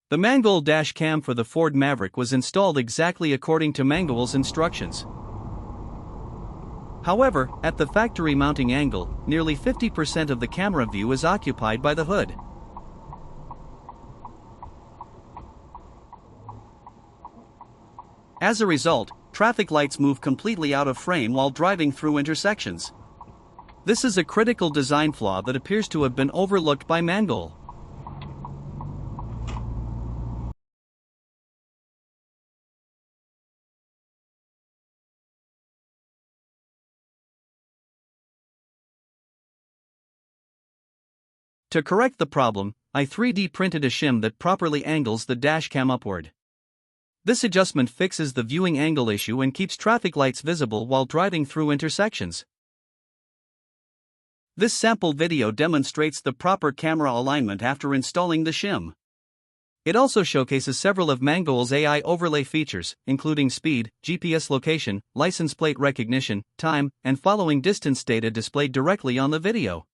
The Mangoal Dash Cam for the Ford Maverick was installed exactly according to Mangoal's instructions. However, at the factory mounting angle, nearly 50% of the camera view is occupied by the hood. As a result, traffic lights move completely out of frame while driving through intersections. This is a critical design flaw that appears to have been overlooked by Mangoal. To correct the problem, I 3D printed a shim that properly angles the dashcam upward. This adjustment fixes the viewing angle issue and keeps traffic lights visible while driving through intersections. This sample video demonstrates the proper camera alignment after installing the shim. It also showcases several of Mangoal's AI overlay features, including speed, GPS location, license plate recognition, time, and following distance data displayed directly on the video.